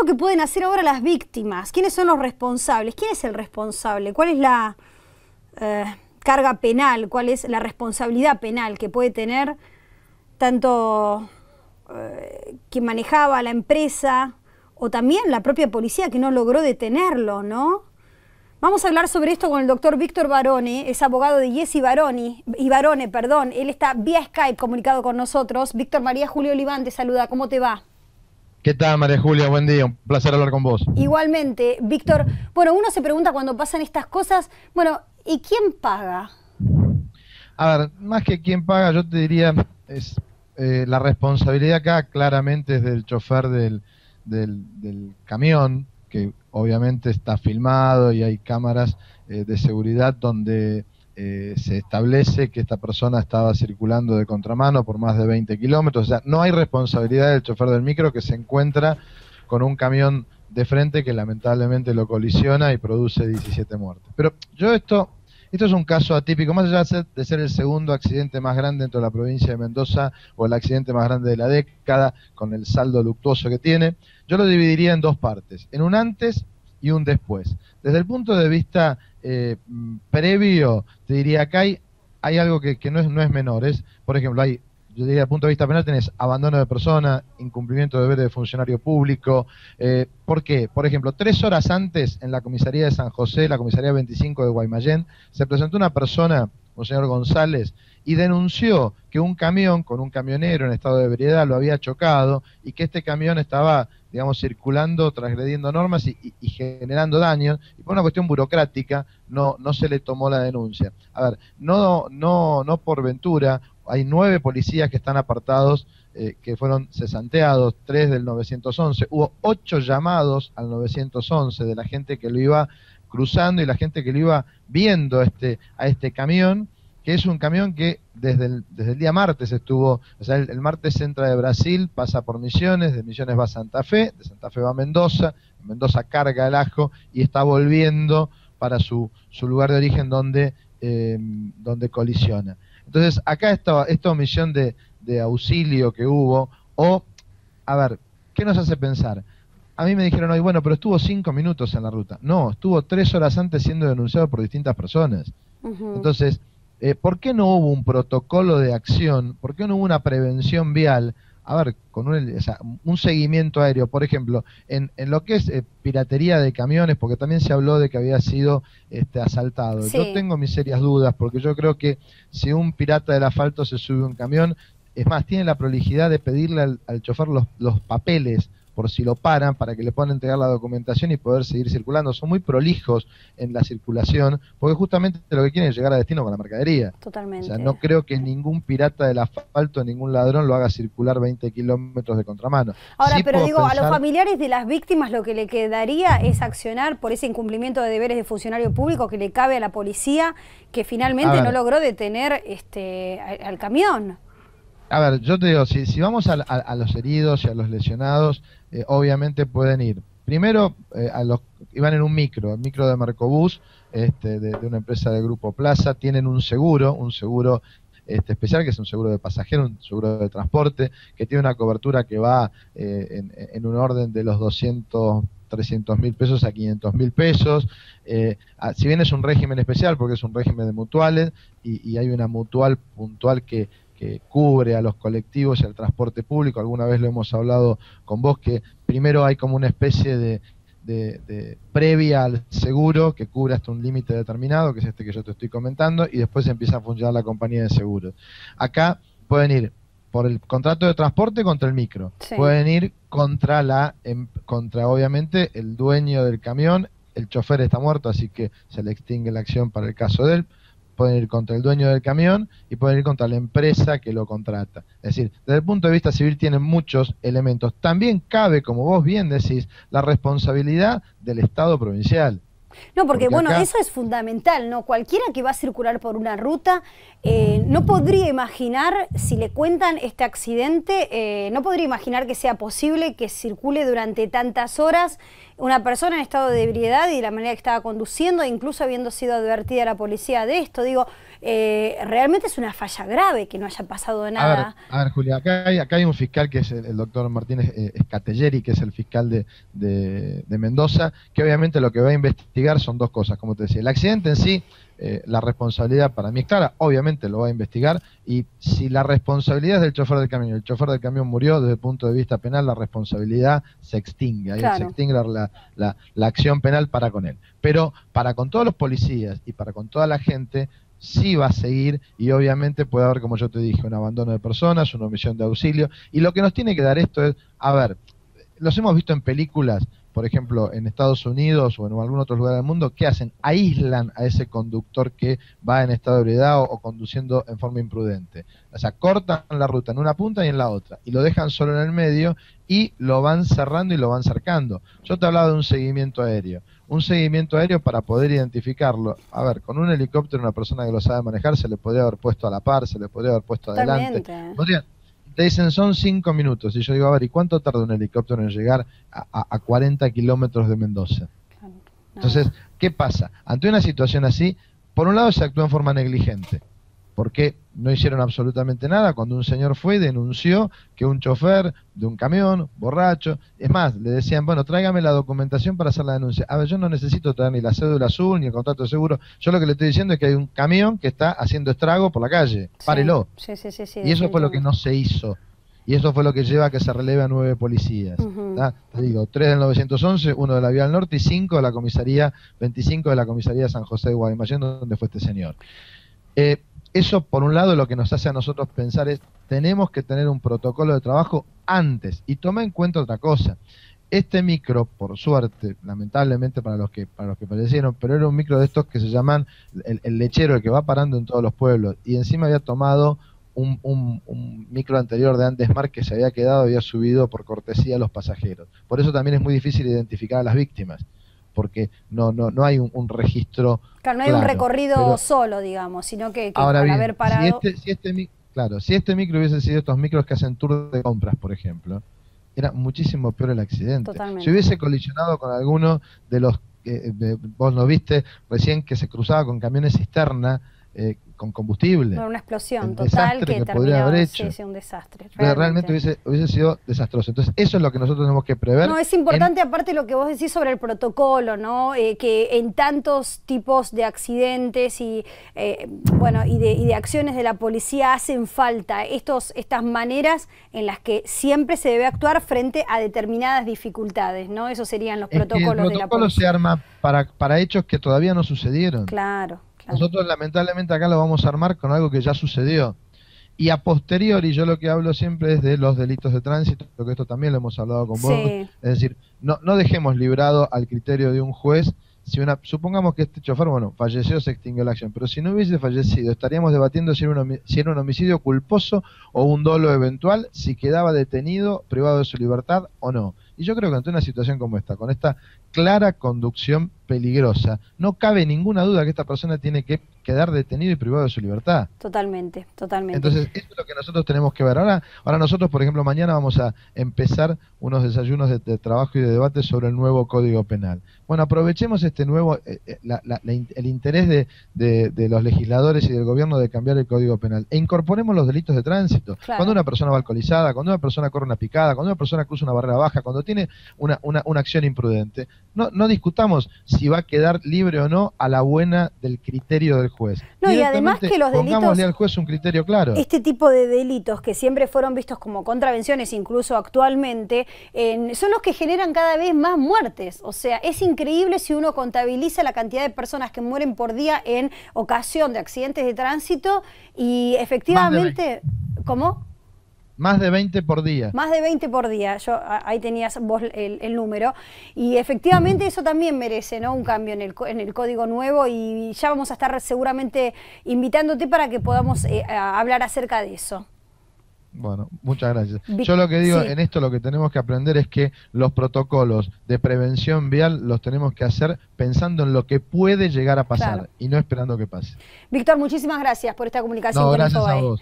lo que pueden hacer ahora las víctimas? ¿Quiénes son los responsables? ¿Quién es el responsable? ¿Cuál es la carga penal? ¿Cuál es la responsabilidad penal que puede tener tanto quien manejaba la empresa o también la propia policía que no logró detenerlo, ¿no? Vamos a hablar sobre esto con el doctor Víctor Barone, es abogado de Yes y Barone, él está vía Skype comunicado con nosotros. Víctor, María Julia Oliván te saluda, ¿cómo te va? ¿Qué tal, María Julia? Buen día, un placer hablar con vos. Igualmente, Víctor, bueno, uno se pregunta cuando pasan estas cosas, bueno, ¿y quién paga? A ver, más que quién paga, yo te diría, es la responsabilidad acá claramente es del chofer del camión, que obviamente está filmado y hay cámaras de seguridad donde se establece que esta persona estaba circulando de contramano por más de 20 kilómetros. O sea, no hay responsabilidad del chofer del micro que se encuentra con un camión de frente que lamentablemente lo colisiona y produce 17 muertes. Pero esto es un caso atípico, más allá de ser el segundo accidente más grande dentro de la provincia de Mendoza o el accidente más grande de la década, con el saldo luctuoso que tiene. Yo lo dividiría en dos partes, en un antes y un después. Desde el punto de vista previo, te diría que hay algo que no es menor. Por ejemplo, yo diría, desde el punto de vista penal tenés abandono de persona, incumplimiento de deberes de funcionario público. ¿Por qué? Por ejemplo, 3 horas antes en la comisaría de San José, la comisaría 25 de Guaymallén, se presentó una persona, un señor González, y denunció que un camión con un camionero en estado de ebriedad lo había chocado y que este camión estaba, digamos, circulando, transgrediendo normas y generando daños, y por una cuestión burocrática no se le tomó la denuncia. A ver, no por ventura, hay 9 policías que están apartados, que fueron cesanteados, 3 del 911, hubo 8 llamados al 911 de la gente que lo iba cruzando y la gente que lo iba viendo a este camión, que es un camión que desde el día martes estuvo, o sea, el martes entra de Brasil, pasa por Misiones, de Misiones va a Santa Fe, de Santa Fe va a Mendoza, en Mendoza carga el ajo y está volviendo para su lugar de origen donde colisiona. Entonces, acá esta omisión de auxilio que hubo, a ver, ¿qué nos hace pensar? A mí me dijeron hoy, bueno, pero estuvo 5 minutos en la ruta. No, estuvo 3 horas antes siendo denunciado por distintas personas. Entonces, ¿por qué no hubo un protocolo de acción? ¿Por qué no hubo una prevención vial? A ver, con un seguimiento aéreo, por ejemplo, en lo que es piratería de camiones, porque también se habló de que había sido asaltado. Sí. Yo tengo mis serias dudas, porque yo creo que si un pirata del asfalto se sube a un camión, es más, tiene la prolijidad de pedirle al chofer los papeles, por si lo paran, para que le puedan entregar la documentación y poder seguir circulando. Son muy prolijos en la circulación, porque justamente lo que quieren es llegar a destino con la mercadería. Totalmente. O sea, no creo que ningún pirata del asfalto, ningún ladrón lo haga circular 20 kilómetros de contramano. Ahora, sí, pero digo, a los familiares de las víctimas lo que le quedaría es accionar por ese incumplimiento de deberes de funcionario público que le cabe a la policía, que finalmente no logró detener al camión. A ver, yo te digo, si vamos a los heridos y a los lesionados, obviamente pueden ir. Primero, iban en un micro de Mercobús, de una empresa de Grupo Plaza, tienen un seguro especial, que es un seguro de pasajero, un seguro de transporte, que tiene una cobertura que va en un orden de los 300.000 pesos a 500.000 pesos. Si bien es un régimen especial, porque es un régimen de mutuales, y hay una mutual puntual que cubre a los colectivos y al transporte público. Alguna vez lo hemos hablado con vos, que primero hay como una especie de previa al seguro que cubre hasta un límite determinado, que es que yo te estoy comentando, y después empieza a funcionar la compañía de seguros. Acá pueden ir por el contrato de transporte contra el micro, sí. Pueden ir contra obviamente el dueño del camión. El chofer está muerto, así que se le extingue la acción para el caso de él. Pueden ir contra el dueño del camión y pueden ir contra la empresa que lo contrata. Es decir, desde el punto de vista civil tienen muchos elementos. También cabe, como vos bien decís, la responsabilidad del Estado provincial. No, porque bueno, acá eso es fundamental, ¿no? Cualquiera que va a circular por una ruta no podría imaginar, si le cuentan este accidente, no podría imaginar que sea posible que circule durante tantas horas una persona en estado de ebriedad y de la manera que estaba conduciendo, incluso habiendo sido advertida la policía de esto. Digo, realmente es una falla grave que no haya pasado nada. A ver, Julia, acá hay un fiscal que es el doctor Martínez Scatelleri, que es el fiscal de Mendoza, que obviamente lo que va a investigar son dos cosas, como te decía. El accidente en sí, la responsabilidad para mí es clara, obviamente lo va a investigar, y si la responsabilidad es del chofer del camión, el chofer del camión murió, desde el punto de vista penal, la responsabilidad se extingue, ahí se extingue la acción penal para con él. Pero para con todos los policías y para con toda la gente, sí va a seguir, y obviamente puede haber, como yo te dije, un abandono de personas, una omisión de auxilio, y lo que nos tiene que dar esto es, a ver, los hemos visto en películas, por ejemplo, en Estados Unidos o en algún otro lugar del mundo, ¿qué hacen? Aíslan a ese conductor que va en estado de ebriedad o conduciendo en forma imprudente. O sea, cortan la ruta en una punta y en la otra, y lo dejan solo en el medio, y lo van cerrando y lo van cercando. Yo te hablaba de un seguimiento aéreo. Un seguimiento aéreo para poder identificarlo. A ver, con un helicóptero, una persona que lo sabe manejar, se le podría haber puesto a la par, se le podría haber puesto adelante. Te dicen son 5 minutos, y yo digo, a ver, ¿y cuánto tarda un helicóptero en llegar a 40 kilómetros de Mendoza? Claro, no. Entonces, ¿qué pasa? Ante una situación así, por un lado se actúa en forma negligente, porque no hicieron absolutamente nada cuando un señor fue y denunció que un chofer de un camión, borracho, es más, le decían, bueno, tráigame la documentación para hacer la denuncia. A ver, yo no necesito traer ni la cédula azul, ni el contrato de seguro, yo lo que le estoy diciendo es que hay un camión que está haciendo estrago por la calle, párelo. Sí, y eso fue lo que no se hizo. Y eso fue lo que lleva a que se releve a 9 policías. Te digo, 3 del 911, 1 de la Vía del Norte y 5 de la comisaría, 25 de la comisaría de San José de Guaymallén, donde fue este señor. Eso, por un lado, lo que nos hace a nosotros pensar es, tenemos que tener un protocolo de trabajo antes, y toma en cuenta otra cosa. Este micro, por suerte, lamentablemente para los que fallecieron, pero era un micro de estos que se llaman el lechero, el que va parando en todos los pueblos, y encima había tomado un micro anterior de Andesmar que se había quedado, había subido por cortesía a los pasajeros. Por eso también es muy difícil identificar a las víctimas, porque no hay un registro. Claro, no hay un recorrido solo, digamos, sino que ahora al bien, haber parado. Si este micro hubiese sido estos micros que hacen tour de compras, por ejemplo, era muchísimo peor el accidente. Totalmente. Si hubiese colisionado con alguno de los vos lo viste recién, que se cruzaba con camiones cisterna, con combustible. Una explosión total que podría haber hecho. Sí, un desastre. Realmente hubiese sido desastroso. Entonces, eso es lo que nosotros tenemos que prever. No, es importante, aparte lo que vos decís sobre el protocolo, ¿no? Que en tantos tipos de accidentes y de acciones de la policía hacen falta estas maneras en las que siempre se debe actuar frente a determinadas dificultades, ¿no? Esos serían los protocolos de la policía. El protocolo se arma para hechos que todavía no sucedieron. Claro. Nosotros lamentablemente acá lo vamos a armar con algo que ya sucedió. Y a posteriori, yo lo que hablo siempre es de los delitos de tránsito, porque esto también lo hemos hablado con vos. Es decir, no dejemos librado al criterio de un juez. Supongamos que este chofer, falleció, se extinguió la acción, pero si no hubiese fallecido, estaríamos debatiendo si era un homicidio culposo o un dolo eventual, si quedaba detenido, privado de su libertad o no. Y yo creo que ante una situación como esta, con esta clara conducción peligrosa, no cabe ninguna duda que esta persona tiene que quedar detenido y privado de su libertad. Totalmente. Entonces, eso es lo que nosotros tenemos que ver. Ahora nosotros, por ejemplo, mañana vamos a empezar unos desayunos de trabajo y de debate sobre el nuevo Código Penal. Bueno, aprovechemos este nuevo, el interés de los legisladores y del gobierno de cambiar el Código Penal e incorporemos los delitos de tránsito. Claro. Cuando una persona va alcoholizada, cuando una persona corre una picada, cuando una persona cruza una barrera baja, cuando tiene una acción imprudente, no discutamos si va a quedar libre o no a la buena del criterio del juez. No, y además que los delitos, pongámosle al juez un criterio claro. Este tipo de delitos que siempre fueron vistos como contravenciones, incluso actualmente, son los que generan cada vez más muertes. O sea, es increíble si uno contabiliza la cantidad de personas que mueren por día en ocasión de accidentes de tránsito y efectivamente... ¿Cómo? Más de 20 por día. Más de 20 por día, ahí tenías vos el número. Y efectivamente eso también merece, ¿no?, un cambio en el código nuevo, y ya vamos a estar seguramente invitándote para que podamos hablar acerca de eso. Bueno, muchas gracias. Yo lo que digo, en esto lo que tenemos que aprender es que los protocolos de prevención vial los tenemos que hacer pensando en lo que puede llegar a pasar, y no esperando que pase. Víctor, muchísimas gracias por esta comunicación. No, gracias a vos.